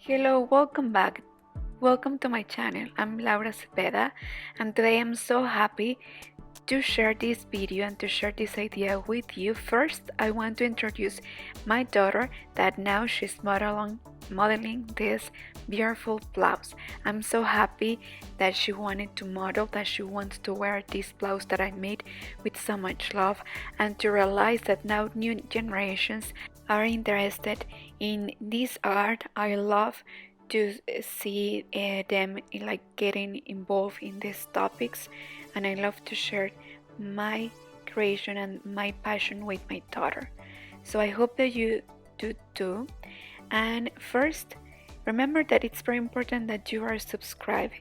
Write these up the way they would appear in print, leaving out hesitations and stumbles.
Hello, welcome back. Welcome to my channel. I'm Laura Cepeda, and today I'm so happy to share this video and to share this idea with you. First, I want to introduce my daughter that now she's modeling this beautiful blouse. I'm so happy that she wanted to model, that she wants to wear this blouse that I made with so much love, and to realize that now new generations are interested in this art. I love to see them like getting involved in these topics, and I love to share my creation and my passion with my daughter. So I hope that you do too. And first, remember that it's very important that you are subscribed.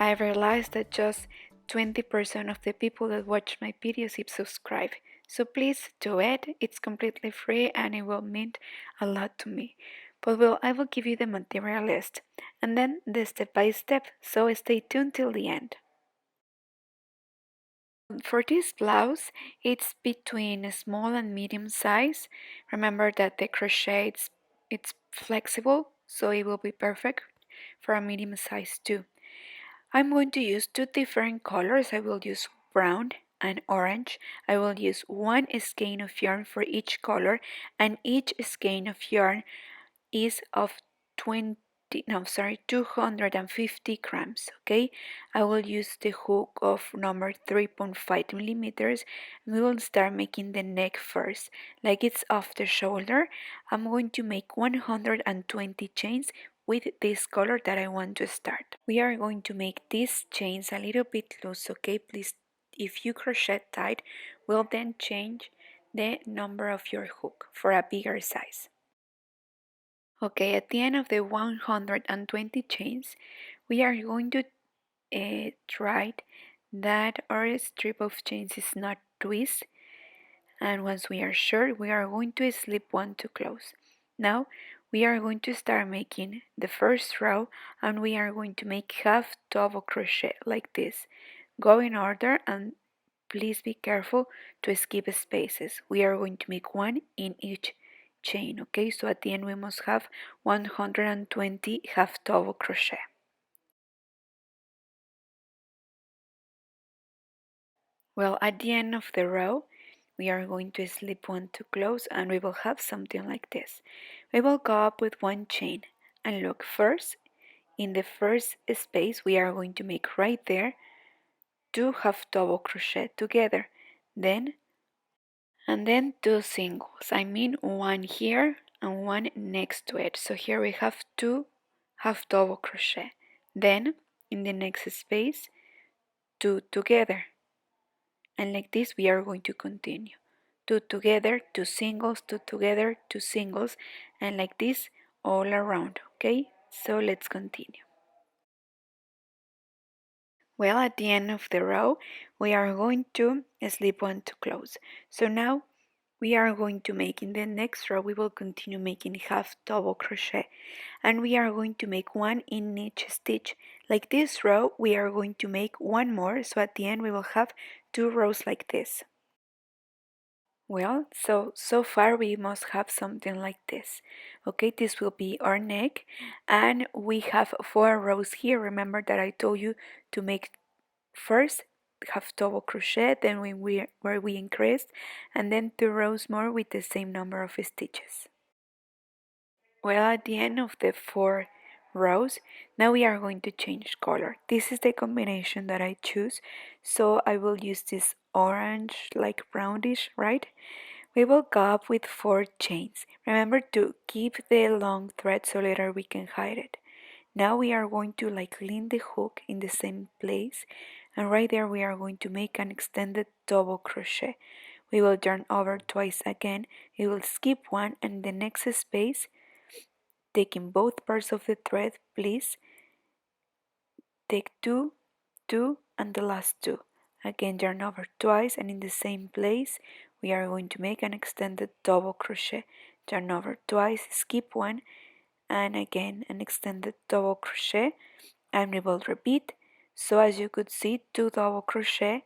I realized that just 20% of the people that watch my videos is subscribed. So please do it. It's completely free and it will mean a lot to me. But well, I will give you the material list and then the step by step. So stay tuned till the end. For this blouse, it's between a small and medium size. Remember that the crochet it's flexible, so it will be perfect for a medium size too. I'm going to use two different colors. I will use brown and orange. I will use one skein of yarn for each color, and each skein of yarn is of 250 grams. Okay, I will use the hook of number 3.5 millimeters, and we will start making the neck first. Like it's off the shoulder, I'm going to make 120 chains with this color that I want to start. We are going to make these chains a little bit loose. Okay, please, if you crochet tight, will then change the number of your hook for a bigger size. Okay, at the end of the 120 chains, we are going to try that our strip of chains is not twist, and once we are sure, we are going to slip one to close. Now we are going to start making the first row, and we are going to make half double crochet like this. Go in order and please be careful to skip spaces. We are going to make one in each chain. Okay, so at the end we must have 120 half double crochet. Well, at the end of the row we are going to slip one to close, and we will have something like this. We will go up with one chain, and look, first in the first space we are going to make right there two half double crochet together, then two singles. I mean one here and one next to it. So here we have two half double crochet. Then in the next space, two together. And like this we are going to continue. Two together, two singles, two together, two singles, and like this all around. Okay, so let's continue. Well, at the end of the row we are going to slip one to close. So now we are going to make, in the next row we will continue making half double crochet, and we are going to make one in each stitch. Like this row we are going to make one more, so at the end we will have two rows like this. Well, so far we must have something like this. Okay, this will be our neck, and we have 4 rows here. Remember that I told you to make first half double crochet, then where we increased, and then 2 rows more with the same number of stitches. Well, at the end of the 4 rows, now we are going to change color. This is the combination that I choose, so I will use this orange, like brownish, right? We will go up with 4 chains. Remember to keep the long thread so later we can hide it. Now we are going to like lean the hook in the same place, and right there we are going to make an extended double crochet. We will turn over twice again, we will skip one, and the next space, taking both parts of the thread, please take 2, 2, and the last 2. Again turn over twice, and in the same place we are going to make an extended double crochet. Turn over twice, skip one, and again an extended double crochet, and we will repeat. So as you could see, 2 double crochet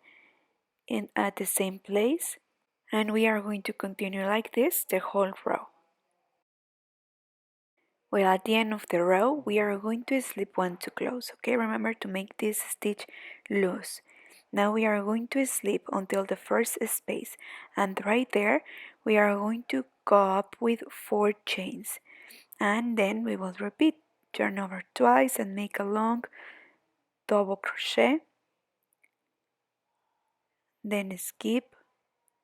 at the same place, and we are going to continue like this the whole row. Well, at the end of the row, we are going to slip one to close, okay? Remember to make this stitch loose. Now we are going to slip until the first space, and right there, we are going to go up with 4 chains. And then we will repeat, turn over twice and make a long double crochet, then skip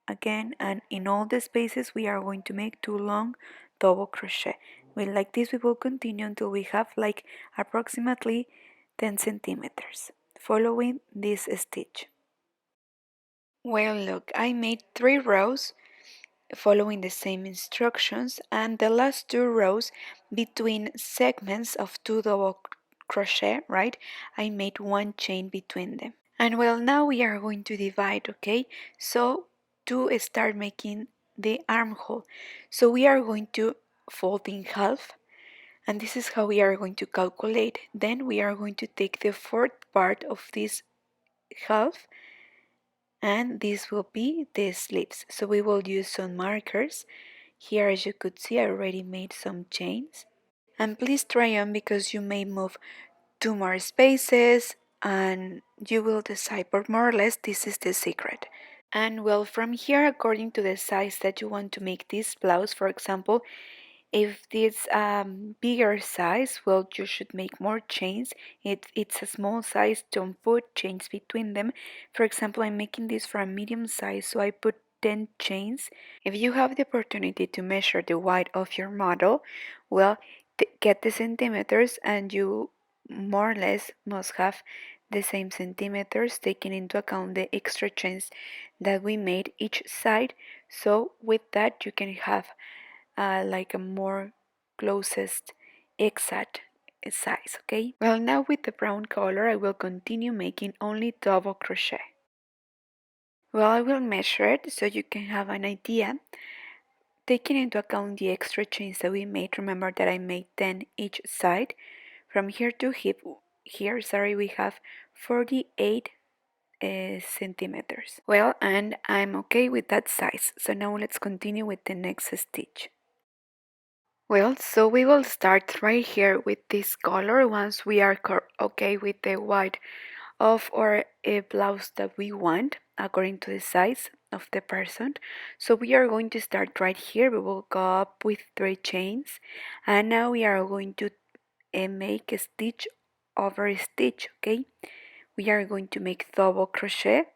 again, and in all the spaces we are going to make 2 long double crochet. Like this we will continue until we have like approximately 10 centimeters following this stitch. Well, look, I made 3 rows following the same instructions, and the last 2 rows between segments of 2 double crochet, right? I made 1 chain between them. And well, now we are going to divide, okay? So to start making the armhole, so we are going to fold in half, and this is how we are going to calculate. Then we are going to take the fourth part of this half, and this will be the sleeves. So we will use some markers. Here, as you could see, I already made some chains. And please try on because you may move 2 more spaces and you will decide, but more or less this is the secret. And well, from here, according to the size that you want to make this blouse, for example, if this bigger size, well, you should make more chains. It's a small size, don't put chains between them. For example, I'm making this for a medium size, so I put 10 chains. If you have the opportunity to measure the width of your model, well, get the centimeters and you more or less must have the same centimeters, taking into account the extra chains that we made each side. So with that you can have like a more closest exact size, okay? Well, now with the brown color I will continue making only double crochet. Well, I will measure it so you can have an idea. Taking into account the extra chains that we made, remember that I made 10 each side. From here to here, we have 48 centimeters. Well, and I'm okay with that size. So now let's continue with the next stitch. Well, so we will start right here with this color once we are okay with the white of our blouse that we want according to the size of the person. So we are going to start right here. We will go up with 3 chains, and now we are going to make a stitch over a stitch, okay? We are going to make double crochet,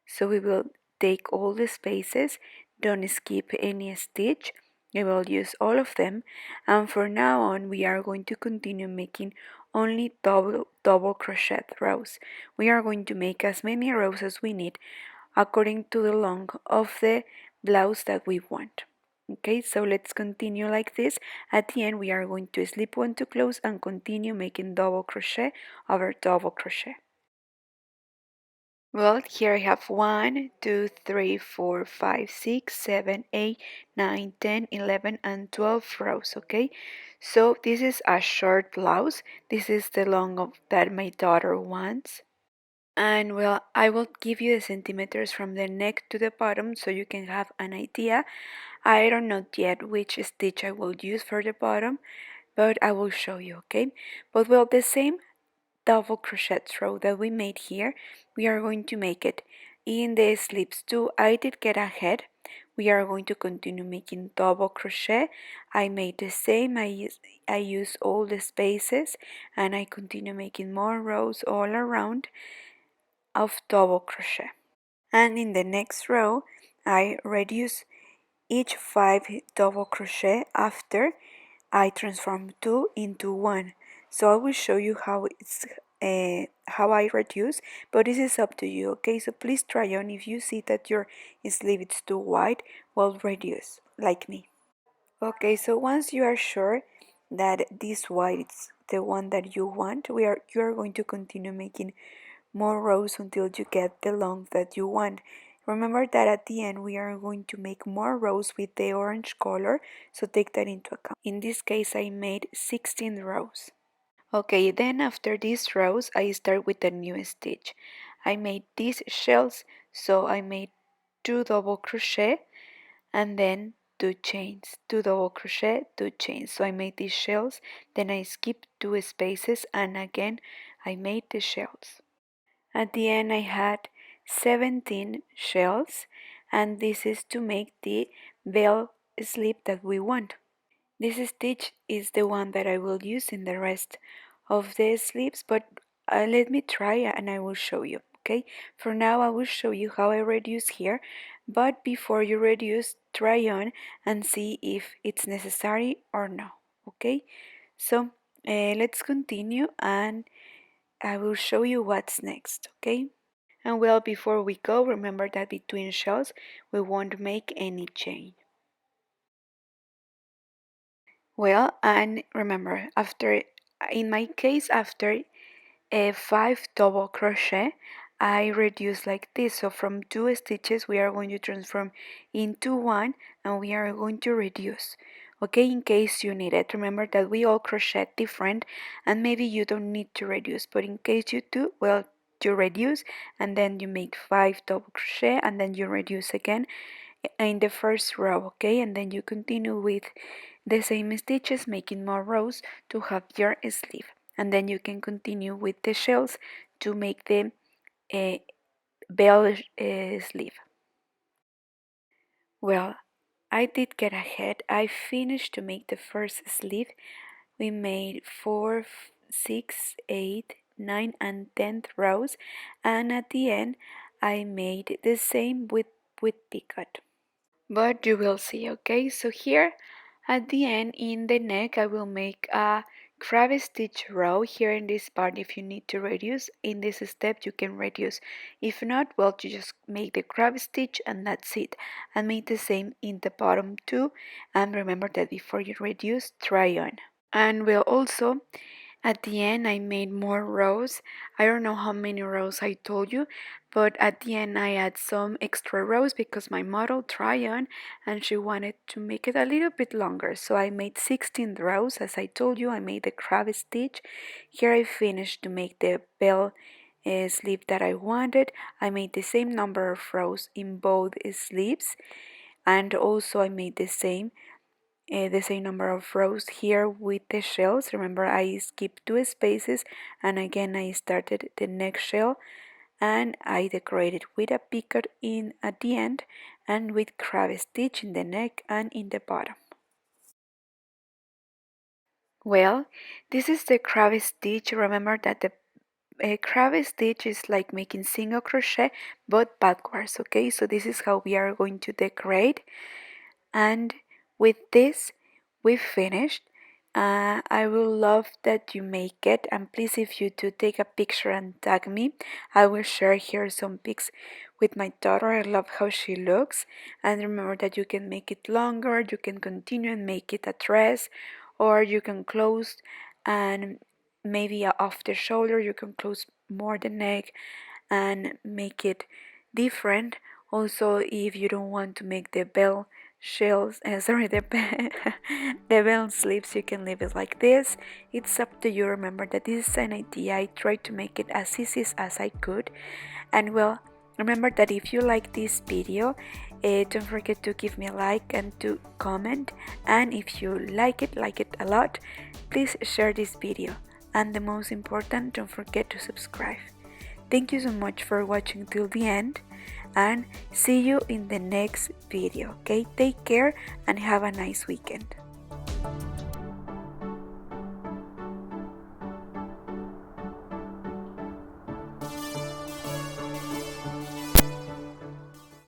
so we will take all the spaces, don't skip any stitch. We will use all of them, and from now on we are going to continue making only double crochet rows. We are going to make as many rows as we need according to the length of the blouse that we want. Okay, so let's continue like this. At the end we are going to slip one to close and continue making double crochet over double crochet. Well, here I have 1, 2, 3, 4, 5, 6, 7, 8, 9, 10, 11, and 12 rows, okay? So this is a short blouse. This is the long of that my daughter wants. And well, I will give you the centimeters from the neck to the bottom so you can have an idea. I don't know yet which stitch I will use for the bottom, but I will show you, okay? But well, the same double crochet row that we made here, we are going to make it in the sleeves too. I did get ahead. We are going to continue making double crochet. I made the same. I use all the spaces, and I continue making more rows all around of double crochet. And in the next row I reduce each 5 double crochet after I transform 2 into 1. So I will show you how I reduce, but this is up to you, okay? So please try on. If you see that your sleeve is too wide, well, reduce like me. Okay, so once you are sure that this white is the one that you want, you are going to continue making more rows until you get the length that you want. Remember that at the end we are going to make more rows with the orange color, so take that into account. In this case I made 16 rows. Okay, then after these rows I start with a new stitch. I made these shells, so I made 2 double crochet and then 2 chains, 2 double crochet, 2 chains. So I made these shells, then I skipped 2 spaces, and again I made the shells. At the end I had 17 shells, and this is to make the bell sleeve that we want. This stitch is the one that I will use in the rest of the sleeves, but let me try and I will show you. Okay, for now I will show you how I reduce here, but before you reduce, try on and see if it's necessary or no. Okay, so let's continue and I will show you what's next. Okay, and well, before we go, remember that between shells we won't make any chain. Well, and remember, after, in my case, after a 5 double crochet, I reduce like this. So from 2 stitches we are going to transform into 1, and we are going to reduce. Okay, in case you need it, remember that we all crochet different, and maybe you don't need to reduce, but in case you do, well, you reduce and then you make 5 double crochet and then you reduce again in the first row. Okay, and then you continue with the same stitches, making more rows to have your sleeve, and then you can continue with the shells to make the uh, bell sleeve. Well, I did get ahead. I finished to make the first sleeve. We made 4, 6, 8, 9 and 10th rows, and at the end I made the same with picot. But you will see. Okay, so here at the end in the neck I will make a crab stitch row. Here in this part, if you need to reduce in this step, you can reduce. If not, well, you just make the crab stitch and that's it, and make the same in the bottom too. And remember that before you reduce, try on. And we'll also, at the end I made more rows. I don't know how many rows I told you, but at the end I add some extra rows because my model tried on and she wanted to make it a little bit longer. So I made 16 rows. As I told you, I made the crab stitch. Here I finished to make the bell sleeve that I wanted. I made the same number of rows in both sleeves, and also I made the same number of rows here with the shells. Remember, I skipped 2 spaces, and again I started the next shell and I decorated with a picot in at the end and with crab stitch in the neck and in the bottom. Well, this is the crab stitch. Remember that the crab stitch is like making single crochet but backwards. Okay, so this is how we are going to decorate. And with this we finished. I will love that you make it, and please, if you do, take a picture and tag me. I will share here some pics with my daughter. I love how she looks. And remember that you can make it longer, you can continue and make it a dress, or you can close and maybe off the shoulder, you can close more the neck and make it different. Also, if you don't want to make the bell shells, the bell sleeves, you can leave it like this. It's up to you. Remember that this is an idea. I tried to make it as easy as I could. And well, remember that if you like this video, don't forget to give me a like and to comment. And if you like it a lot, please share this video. And the most important, don't forget to subscribe. Thank you so much for watching till the end, and see you in the next video. Okay, take care and have a nice weekend.